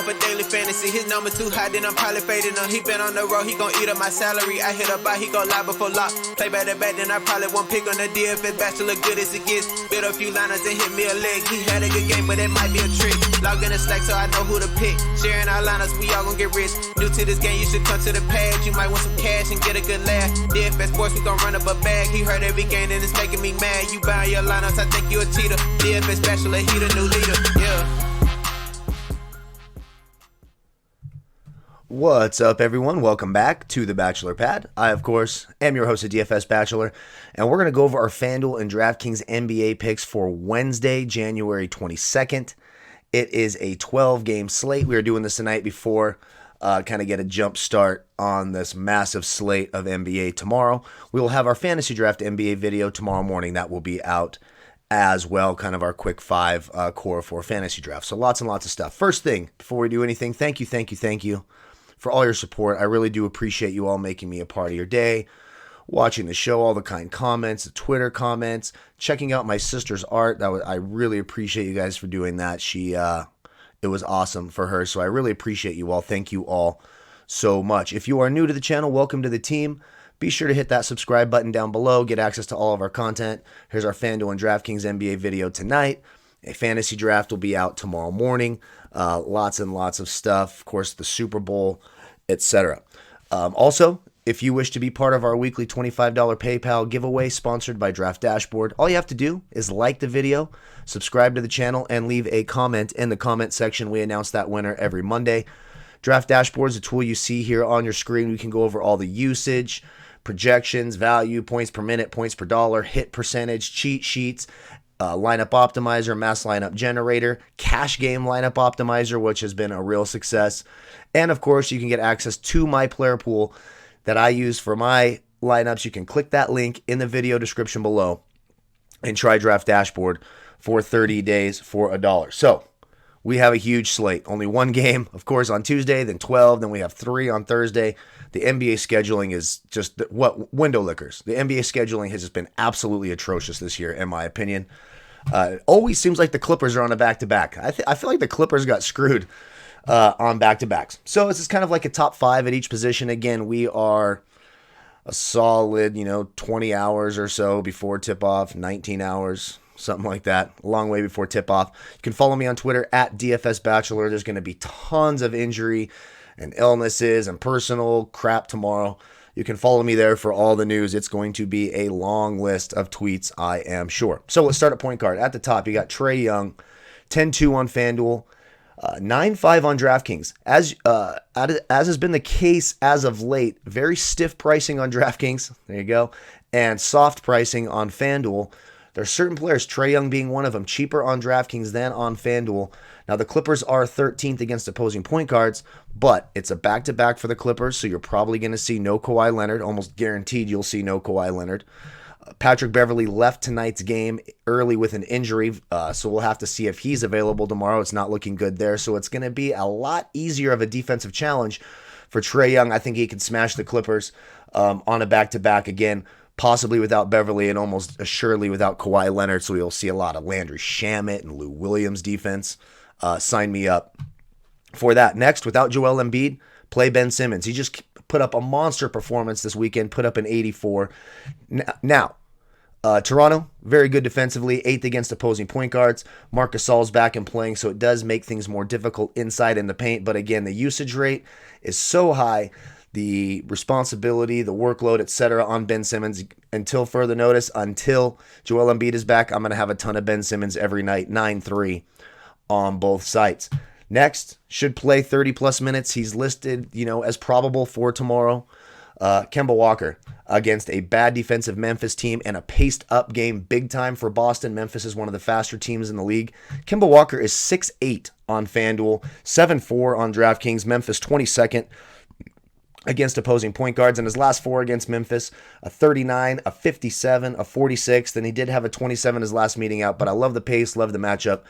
for daily fantasy. His number too high, then I'm probably fading him. He been on the road, he gon' eat up my salary. I hit up by, he gon' lie before lock. Play back to back, then I probably won't pick on the DFS bachelor, good as it gets. Build a few liners and hit me a leg. He had a good game, but it might be a trick. Log in the Slack so I know who to pick. Sharing our lineups, we all gon' get rich. New to this game, you should come to the pad. You might want some cash and get a good laugh. DFS sports, we gon' run up a bag. He heard every game and it's making me mad. You buying your lineups, I think you a cheater. DFS bachelor, he the new leader. Yeah. What's up, everyone? Welcome back to the Bachelor Pad. I, of course, am your host of DFS Bachelor, and we're going to go over our Fanduel and Draftkings NBA picks for Wednesday, January 22nd. It is a 12-game slate. We are doing this tonight before kind of get a jump start on this massive slate of NBA tomorrow. We will have our Fantasy Draft NBA video tomorrow morning. That will be out as well, kind of our quick five core for Fantasy Draft. So lots and lots of stuff. First thing, before we do anything, thank you for all your support. I really do appreciate you all making me a part of your day, watching the show, all the kind comments, the Twitter comments, checking out my sister's art. I really appreciate you guys for doing that. It was awesome for her, so I really appreciate you all. Thank you all so much. If you are new to the channel, welcome to the team. Be sure to hit that subscribe button down below, get access to all of our content. Here's our Fanduel and Draftkings NBA video tonight. A fantasy draft will be out tomorrow morning. Lots and lots of stuff. Of course, the Super Bowl, etc. Also, if you wish to be part of our weekly $25 PayPal giveaway sponsored by Draft Dashboard, all you have to do is like the video, subscribe to the channel, and leave a comment in the comment section. We announce that winner every Monday. Draft Dashboard is a tool you see here on your screen. We can go over all the usage, projections, value, points per minute, points per dollar, hit percentage, cheat sheets, lineup optimizer, mass lineup generator, cash game lineup optimizer, which has been a real success. And of course, you can get access to my player pool that I use for my lineups. You can click that link in the video description below and try Draft Dashboard for 30 days for $1. So we have a huge slate. Only one game, of course, on Tuesday, then 12, then we have 3 on Thursday. The NBA scheduling is just window lickers. The NBA scheduling has just been absolutely atrocious this year, in my opinion. It always seems like the Clippers are on a back-to-back. I feel like the Clippers got screwed on back-to-backs. So this is kind of like a top 5 at each position. Again, we are a solid, 20 hours or so before tip-off, 19 hours, something like that, a long way before tip-off. You can follow me on Twitter at DFS Bachelor. There's going to be tons of injury and illnesses and personal crap tomorrow. You can follow me there for all the news. It's going to be a long list of tweets, I am sure. So let's start at point guard. At the top, you got Trae Young, 10-2 on Fanduel, 9-5 on DraftKings. As has been the case as of late, very stiff pricing on DraftKings. There you go. And soft pricing on Fanduel. There are certain players, Trae Young being one of them, cheaper on DraftKings than on Fanduel. Now, the Clippers are 13th against opposing point guards, but it's a back-to-back for the Clippers, so you're probably going to see no Kawhi Leonard. Almost guaranteed you'll see no Kawhi Leonard. Patrick Beverley left tonight's game early with an injury, so we'll have to see if he's available tomorrow. It's not looking good there, so it's going to be a lot easier of a defensive challenge for Trae Young. I think he can smash the Clippers on a back-to-back again, possibly without Beverley and almost assuredly without Kawhi Leonard, so you'll see a lot of Landry Shamet and Lou Williams defense. Sign me up for that. Next, without Joel Embiid, play Ben Simmons. He just put up a monster performance this weekend, put up an 84. Now, Toronto, very good defensively, 8th against opposing point guards. Marc Gasol's back and playing, so it does make things more difficult inside in the paint. But again, the usage rate is so high, the responsibility, the workload, etc. on Ben Simmons until further notice, until Joel Embiid is back. I'm going to have a ton of Ben Simmons every night, 9-3 on both sites. Next, should play 30-plus minutes. He's listed, as probable for tomorrow. Kemba Walker against a bad defensive Memphis team and a paced-up game big time for Boston. Memphis is one of the faster teams in the league. Kemba Walker is 6'8" on FanDuel, 7'4" on DraftKings. Memphis 22nd against opposing point guards. In his last 4 against Memphis, a 39, a 57, a 46. Then he did have a 27 his last meeting out, but I love the pace, love the matchup.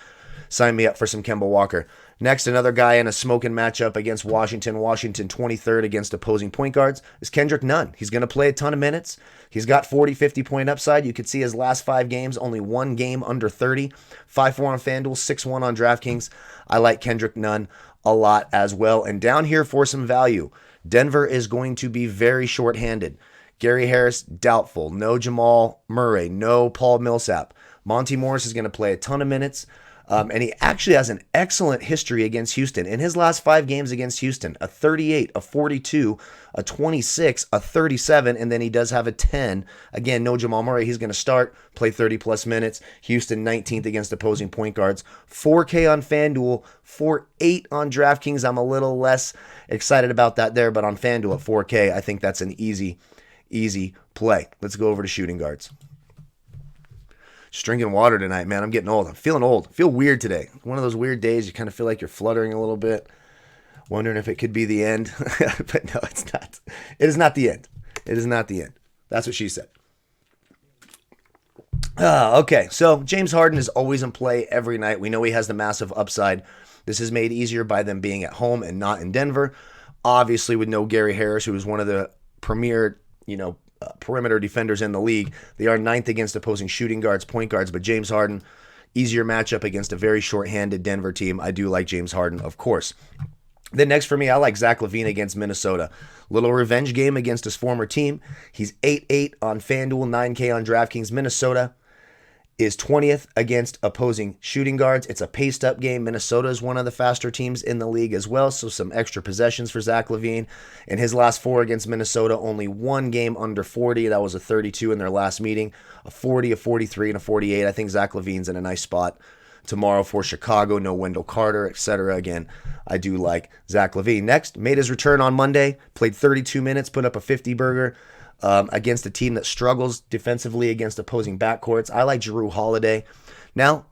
Sign me up for some Kemba Walker. Next, another guy in a smoking matchup against Washington. Washington 23rd against opposing point guards is Kendrick Nunn. He's going to play a ton of minutes. He's got 40, 50-point upside. You could see his last 5 games, only 1 game under 30. 5-4 on FanDuel, 6-1 on DraftKings. I like Kendrick Nunn a lot as well. And down here for some value, Denver is going to be very short-handed. Gary Harris, doubtful. No Jamal Murray. No Paul Millsap. Monty Morris is going to play a ton of minutes. And he actually has an excellent history against Houston. In his last 5 games against Houston, a 38, a 42, a 26, a 37, and then he does have a 10. Again, no Jamal Murray. He's going to start, play 30-plus minutes. Houston 19th against opposing point guards. 4K on Fanduel, 4.8 on DraftKings. I'm a little less excited about that there, but on Fanduel at 4K, I think that's an easy play. Let's go over to shooting guards. Just drinking water tonight, man. I'm getting old. I'm feeling old. I feel weird today. One of those weird days you kind of feel like you're fluttering a little bit, wondering if it could be the end. But no, it's not. It is not the end. It is not the end. That's what she said. Okay, so James Harden is always in play every night. We know he has the massive upside. This is made easier by them being at home and not in Denver. Obviously, with no Gary Harris, who is one of the premier, perimeter defenders in the league. They are 9th against opposing shooting guards, point guards, but James Harden, easier matchup against a very short-handed Denver team. I do like James Harden, of course. Then next for me, I like Zach LaVine against Minnesota. Little revenge game against his former team. He's 8-8 on FanDuel, 9K on DraftKings. Minnesota is 20th against opposing shooting guards. It's a paced-up game. Minnesota is one of the faster teams in the league as well, so some extra possessions for Zach LaVine. In his last 4 against Minnesota, only 1 game under 40. That was a 32 in their last meeting, a 40, a 43, and a 48. I think Zach LaVine's in a nice spot tomorrow for Chicago. No Wendell Carter, etc. Again, I do like Zach LaVine. Next, made his return on Monday, played 32 minutes, put up a 50-burger. Against a team that struggles defensively against opposing backcourts. I like Jrue Holiday. Now,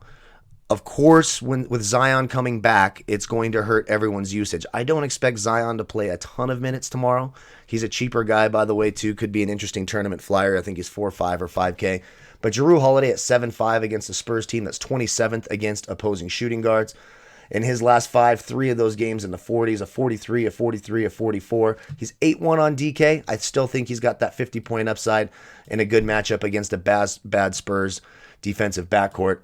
of course, with Zion coming back, it's going to hurt everyone's usage. I don't expect Zion to play a ton of minutes tomorrow. He's a cheaper guy, by the way, too. Could be an interesting tournament flyer. I think he's 4-5 or 5K. But Jrue Holiday at 7-5 against the Spurs team that's 27th against opposing shooting guards. In his last 5, 3 of those games in the 40s, a 43, a 43, a 44. He's 8-1 on DK. I still think he's got that 50-point upside in a good matchup against a bad Spurs defensive backcourt.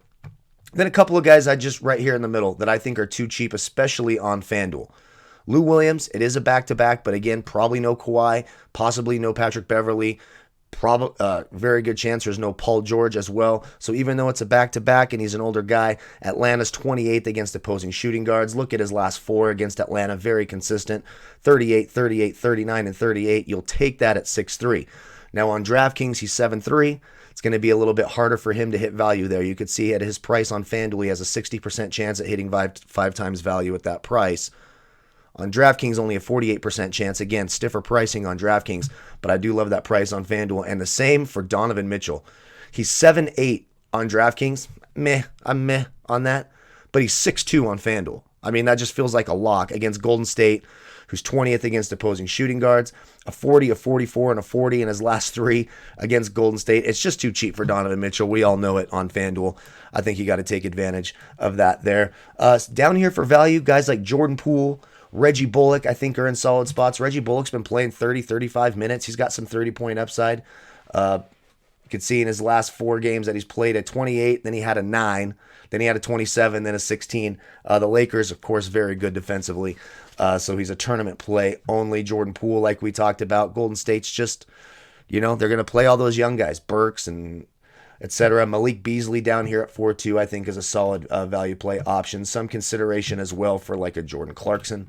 Then a couple of guys I just right here in the middle that I think are too cheap, especially on FanDuel. Lou Williams, it is a back-to-back, but again, probably no Kawhi, possibly no Patrick Beverly. Very good chance there's no Paul George as well. So even though it's a back-to-back and he's an older guy, Atlanta's 28th against opposing shooting guards. Look at his last 4 against Atlanta. Very consistent. 38, 38, 39, and 38. You'll take that at 6-3. Now on DraftKings, he's 7-3. It's going to be a little bit harder for him to hit value there. You could see at his price on FanDuel, he has a 60% chance at hitting 5 times value at that price. On DraftKings, only a 48% chance. Again, stiffer pricing on DraftKings, but I do love that price on FanDuel. And the same for Donovan Mitchell. He's 7-8 on DraftKings. I'm meh on that. But he's 6-2 on FanDuel. I mean, that just feels like a lock against Golden State, who's 20th against opposing shooting guards. A 40, a 44, and a 40 in his last 3 against Golden State. It's just too cheap for Donovan Mitchell. We all know it on FanDuel. I think you got to take advantage of that there. Down here for value, guys like Jordan Poole, Reggie Bullock, I think, are in solid spots. Reggie Bullock's been playing 30, 35 minutes. He's got some 30-point upside. You could see in his last 4 games that he's played a 28, then he had a 9, then he had a 27, then a 16. The Lakers, of course, very good defensively. So he's a tournament play only. Jordan Poole, like we talked about. Golden State's just, they're going to play all those young guys, Burks and etc. Malik Beasley down here at 4-2, I think, is a solid value play option. Some consideration as well for like a Jordan Clarkson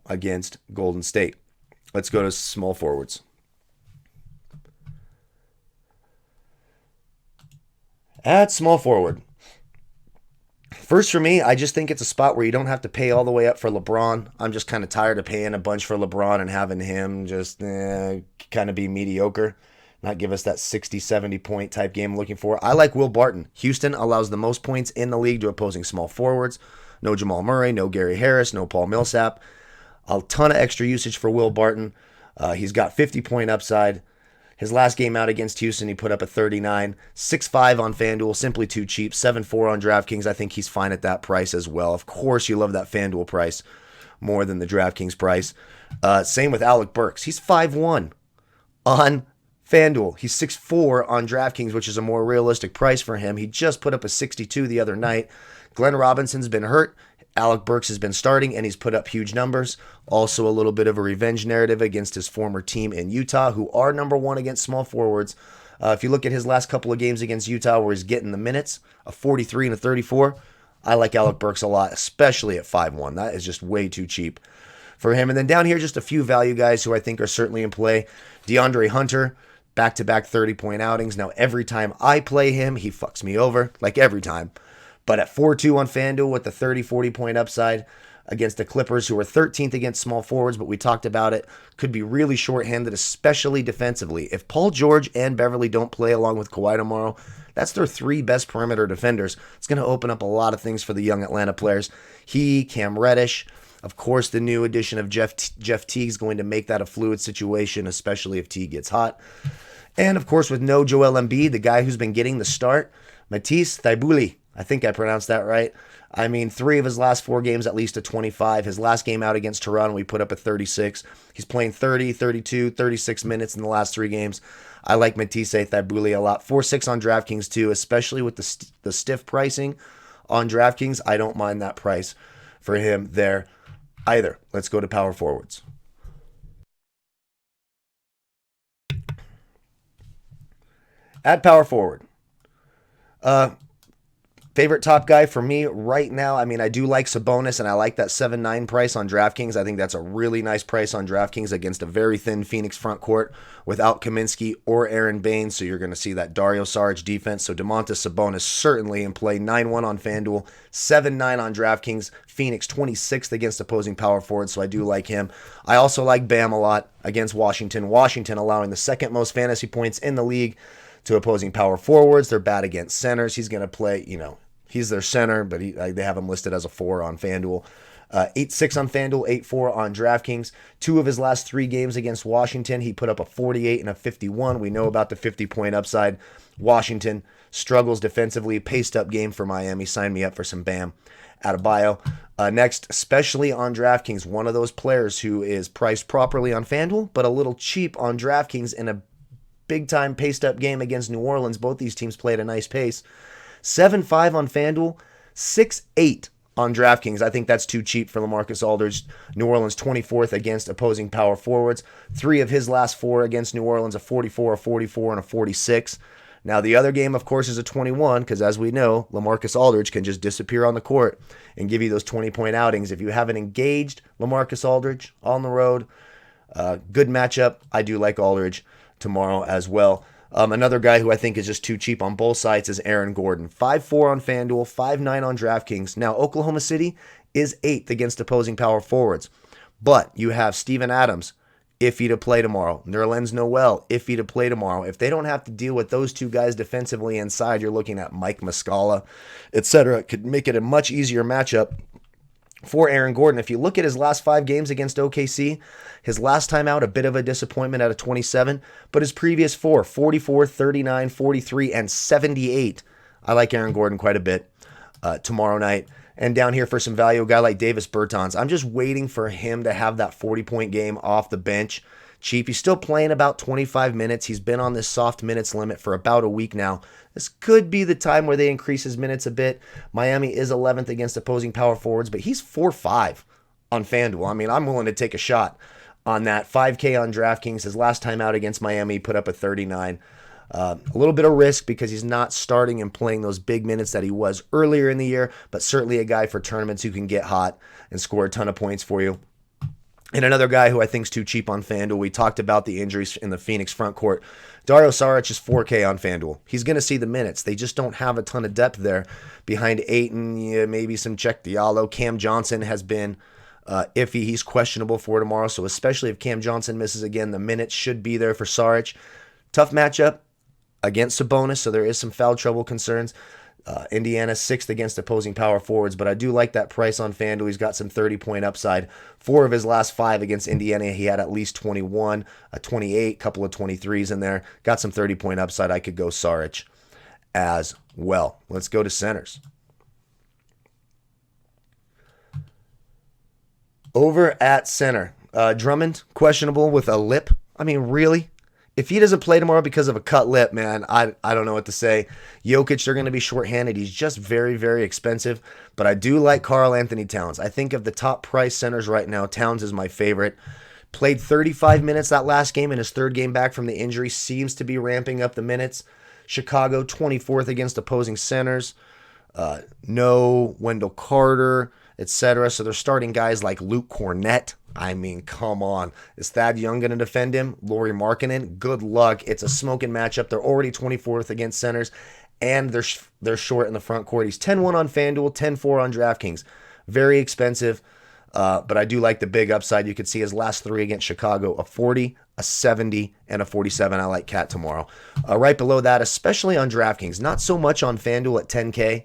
against Golden State. Let's go to small forwards. At small forward, first for me, I just think it's a spot where you don't have to pay all the way up for LeBron. I'm just kind of tired of paying a bunch for LeBron and having him just kind of be mediocre. Not give us that 60, 70 point type game I'm looking for. I like Will Barton. Houston allows the most points in the league to opposing small forwards. No Jamal Murray, no Gary Harris, no Paul Millsap. A ton of extra usage for Will Barton. He's got 50-point upside. His last game out against Houston, he put up a 39. 6-5 on FanDuel, simply too cheap. 7-4 on DraftKings. I think he's fine at that price as well. Of course, you love that FanDuel price more than the DraftKings price. Same with Alec Burks. He's 5-1 on FanDuel. He's 6-4 on DraftKings, which is a more realistic price for him. He just put up a 62 the other night. Glenn Robinson's been hurt. Alec Burks has been starting and he's put up huge numbers. Also a little bit of a revenge narrative against his former team in Utah, who are number one against small forwards. If you look at his last couple of games against Utah where he's getting the minutes, a 43 and a 34, I like Alec Burks a lot, especially at 5-1. That is just way too cheap for him. And then down here, just a few value guys who I think are certainly in play. DeAndre Hunter, back-to-back 30-point outings. Now, every time I play him, he fucks me over, like every time. But at 4-2 on Fanduel with the 30, 40-point upside against the Clippers, who are 13th against small forwards, but we talked about it, could be really shorthanded, especially defensively. If Paul George and Beverly don't play along with Kawhi tomorrow, that's their three best perimeter defenders. It's going to open up a lot of things for the young Atlanta players. Cam Reddish, of course, the new addition of Jeff Teague is going to make that a fluid situation, especially if Teague gets hot. And, of course, with no Joel Embiid, the guy who's been getting the start, Matisse Thybulle. I think I pronounced that right. I mean, 3 of his last 4 games, at least a 25. His last game out against Toronto, he put up a 36. He's playing 30, 32, 36 minutes in the last 3 games. I like Matisse Thybulle a lot. 4-6 on DraftKings, too, especially with the stiff pricing on DraftKings. I don't mind that price for him there either. Let's go to power forwards. At power forward, favorite top guy for me right now, I mean, I do like Sabonis, and I like that 7-9 price on DraftKings. I think that's a really nice price on DraftKings against a very thin Phoenix front court without Kaminsky or Aaron Baines, so you're going to see that Dario Saric defense. So Domantas Sabonis certainly in play. 9-1 on FanDuel, 7-9 on DraftKings. Phoenix 26th against opposing power forwards, so I do like him. I also like Bam a lot against Washington. Washington allowing the second most fantasy points in the league to opposing power forwards. They're bad against centers. He's going to play, he's their center, but they have him listed as a 4 on FanDuel. 8-6 on FanDuel, 8-4 on DraftKings. 2 of his last 3 games against Washington, he put up a 48 and a 51. We know about the 50-point upside. Washington struggles defensively. Paced up game for Miami. Sign me up for some Bam Adebayo. Next, especially on DraftKings, one of those players who is priced properly on FanDuel, but a little cheap on DraftKings in a big-time paced-up game against New Orleans. Both these teams play at a nice pace. 7-5 on FanDuel, 6-8 on DraftKings. I think that's too cheap for LaMarcus Aldridge. New Orleans 24th against opposing power forwards. 3 of his last 4 against New Orleans, a 44, a 44, and a 46. Now, the other game, of course, is a 21, because as we know, LaMarcus Aldridge can just disappear on the court and give you those 20-point outings. If you haven't engaged LaMarcus Aldridge on the road, good matchup. I do like Aldridge tomorrow as well. Another guy who I think is just too cheap on both sides is Aaron Gordon. 5-4 on FanDuel, 5-9 on DraftKings. Now, Oklahoma City is 8th against opposing power forwards. But you have Steven Adams, iffy to play tomorrow. Nerlens Noel, iffy to play tomorrow. If they don't have to deal with those 2 guys defensively inside, you're looking at Mike Muscala, etc. It could make it a much easier matchup for Aaron Gordon. If you look at his last 5 games against OKC, his last time out, a bit of a disappointment at a 27, but his previous 4, 44, 39, 43, and 78. I like Aaron Gordon quite a bit tomorrow night. And down here for some value, a guy like Davis Bertans. I'm just waiting for him to have that 40-point game off the bench. Cheap. He's still playing about 25 minutes. He's been on this soft minutes limit for about a week now. This could be the time where they increase his minutes a bit. Miami is 11th against opposing power forwards, but he's 4-5 on FanDuel. I mean, I'm willing to take a shot on that. 5K on DraftKings. His last time out against Miami, he put up a 39. A little bit of risk because he's not starting and playing those big minutes that he was earlier in the year, but certainly a guy for tournaments who can get hot and score a ton of points for you. And another guy who I think is too cheap on FanDuel, we talked about the injuries in the Phoenix front court. Dario Saric is 4K on FanDuel. He's going to see the minutes. They just don't have a ton of depth there behind Ayton, maybe some Check Diallo. Cam Johnson has been iffy. He's questionable for tomorrow, so especially if Cam Johnson misses again, the minutes should be there for Saric. Tough matchup against Sabonis, so there is some foul trouble concerns. Indiana 6th against opposing power forwards, but I do like that price on FanDuel. He's got some 30-point upside. 4 of his last 5 against Indiana, he had at least 21, a 28, couple of 23s in there. Got some 30-point upside. I could go Saric as well. Let's go to centers. Over at center, Drummond, questionable with a lip. I mean, really? if he doesn't play tomorrow because of a cut lip, man, I don't know what to say. Jokic, they're going to be shorthanded. He's just very, very expensive. But I do like Karl Anthony Towns. I think of the top price centers right now, Towns is my favorite. Played 35 minutes that last game in his third game back from the injury. Seems to be ramping up the minutes. Chicago, 24th against opposing centers. No Wendell Carter, etc. So they're starting guys like Luke Cornett. I mean, come on. Is Thad Young going to defend him? Lauri Markkanen? Good luck. It's a smoking matchup. They're already 24th against centers, and they're short in the front court. He's 10-1 on Fanduel, 10-4 on DraftKings. Very expensive, but I do like the big upside. You could see his last three against Chicago, a 40, a 70, and a 47. I like Cat tomorrow. Right below that, especially on DraftKings, not so much on Fanduel at 10K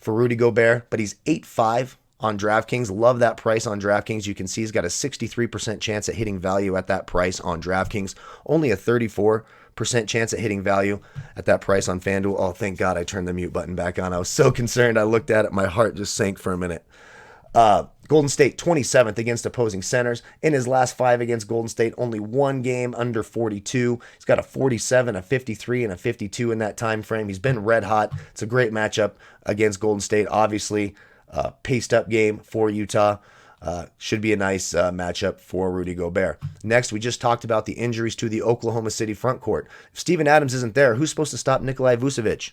for Rudy Gobert, but he's 8-5 on DraftKings. Love that price on DraftKings. You can see he's got a 63% chance at hitting value at that price on DraftKings. Only a 34% chance at hitting value at that price on FanDuel. Oh, thank God I turned the mute button back on. I was so concerned. I looked at it. My heart just sank for a minute. Golden State, 27th against opposing centers. In his last 5 against Golden State, only one game under 42. He's got a 47, a 53, and a 52 in that time frame. He's been red hot. It's a great matchup against Golden State. Obviously, paced up game for Utah. Should be a nice matchup for Rudy Gobert. Next, we just talked about the injuries to the Oklahoma City front court. If Steven Adams isn't there, who's supposed to stop Nikolai Vucevic?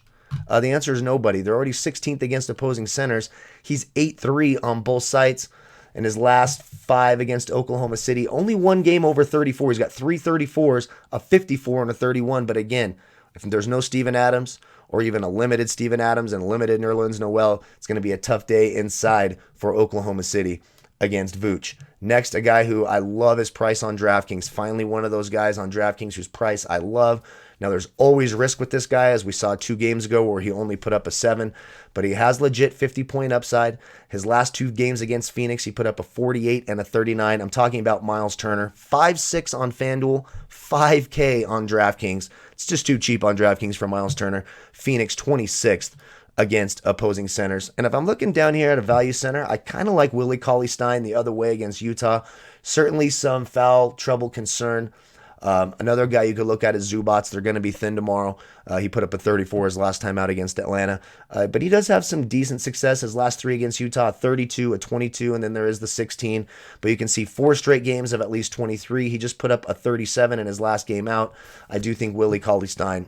The answer is nobody. They're already 16th against opposing centers. He's 8-3 on both sites. In his last 5 against Oklahoma City, only one game over 34. He's got 3 34s, a 54, and a 31. But again, if there's no Steven Adams, or even a limited Steven Adams and limited Nerlens Noel, it's going to be a tough day inside for Oklahoma City against Vooch. Next, a guy who I love his price on DraftKings. Finally, one of those guys on DraftKings whose price I love. Now, there's always risk with this guy, as we saw 2 games ago where he only put up a 7, but he has legit 50-point upside. His last 2 games against Phoenix, he put up a 48 and a 39. I'm talking about Miles Turner. 5-6 on FanDuel, 5K on DraftKings. It's just too cheap on DraftKings for Miles Turner. Phoenix, 26th against opposing centers. And if I'm looking down here at a value center, I kind of like Willie Cauley-Stein the other way against Utah. Certainly some foul trouble concern. Another guy you could look at is Zubats. They're going to be thin tomorrow. He put up a 34 his last time out against Atlanta. But he does have some decent success. His last 3 against Utah, a 32, a 22, and then there is the 16. But you can see 4 straight games of at least 23. He just put up a 37 in his last game out. I do think Willie Cauley-Stein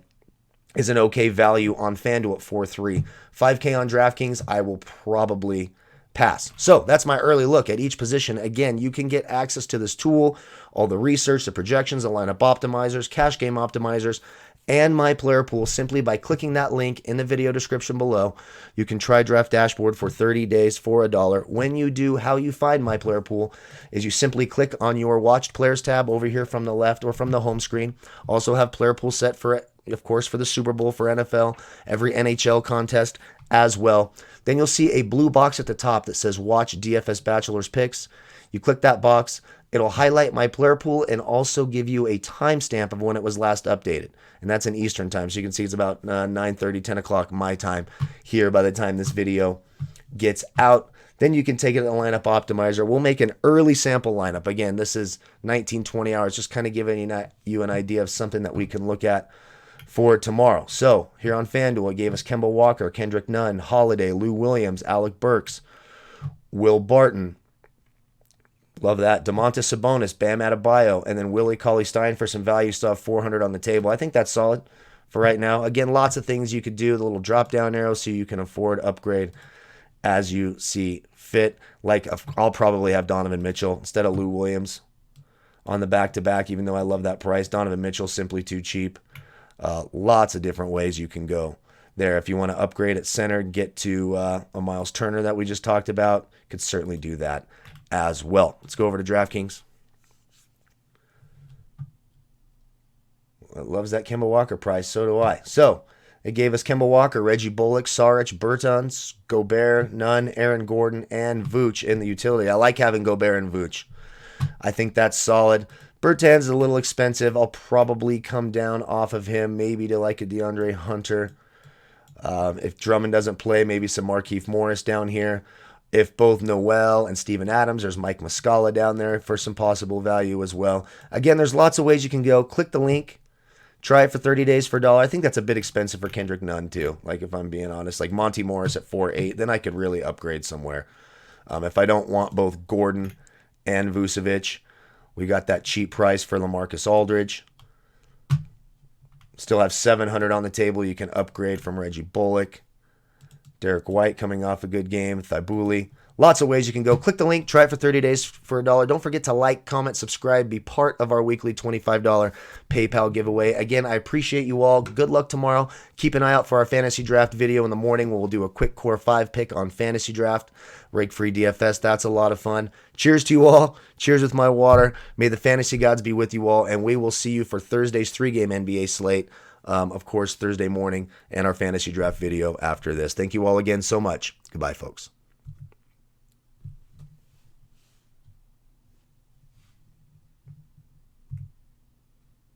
is an okay value on FanDuel at 4-3. 5K on DraftKings, I will probably pass. So that's my early look at each position. Again, you can get access to this tool, all the research, the projections, the lineup optimizers, cash game optimizers, and my player pool simply by clicking that link in the video description below. You can try Draft Dashboard for 30 days for $1. When you do, how you find my player pool is you simply click on your watched players tab over here from the left or from the home screen. Also have player pool set for, of course, for the Super Bowl, for NFL, every NHL contest as well. Then you'll see a blue box at the top that says Watch DFS Bachelor's Picks. You click that box, it'll highlight my player pool and also give you a timestamp of when it was last updated. And that's in Eastern time, so you can see it's about 9:30, 10 o'clock my time here by the time this video gets out. Then you can take it to the lineup optimizer. We'll make an early sample lineup. Again, this is 19, 20 hours, just kind of giving you an idea of something that we can look at for tomorrow. So here on FanDuel, it gave us Kemba Walker, Kendrick Nunn, Holiday, Lou Williams, Alec Burks, Will Barton. Love that. Domantas Sabonis, Bam Adebayo, and then Willie Cauley-Stein for some value stuff, 400 on the table. I think that's solid for right now. Again, lots of things you could do, the little drop-down arrow so you can afford upgrade as you see fit. Like, I'll probably have Donovan Mitchell instead of Lou Williams on the back-to-back, even though I love that price. Donovan Mitchell, simply too cheap. Lots of different ways you can go there. If you want to upgrade at center, get to a Miles Turner that we just talked about, could certainly do that as well. Let's go over to DraftKings. Loves that Kemba Walker price. So do I. So it gave us Kemba Walker, Reggie Bullock, Saric, Bertans, Gobert, Nunn, Aaron Gordon, and Vooch in the utility. I like having Gobert and Vooch. I think that's solid. Bertans is a little expensive. I'll probably come down off of him, maybe to like a DeAndre Hunter. If Drummond doesn't play, maybe some Markieff Morris down here. If both Noel and Steven Adams, there's Mike Muscala down there for some possible value as well. Again, there's lots of ways you can go. Click the link Try it for 30 days for $1. I think that's a bit expensive for Kendrick Nunn too. Like if I'm being honest, like Monty Morris at 4.8, then I could really upgrade somewhere. If I don't want both Gordon and Vucevic, we got that cheap price for LaMarcus Aldridge. Still have 700 on the table. You can upgrade from Reggie Bullock. Derek White coming off a good game. Thibault. Lots of ways you can go. Click the link. Try it for 30 days for $1. Don't forget to like, comment, subscribe. Be part of our weekly $25 PayPal giveaway. Again, I appreciate you all. Good luck tomorrow. Keep an eye out for our fantasy draft video in the morning where we'll do a quick core 5 pick on fantasy draft. Rake-free DFS. That's a lot of fun. Cheers to you all. Cheers with my water. May the fantasy gods be with you all. And we will see you for Thursday's 3-game NBA slate. Of course, Thursday morning and our fantasy draft video after this. Thank you all again so much. Goodbye, folks.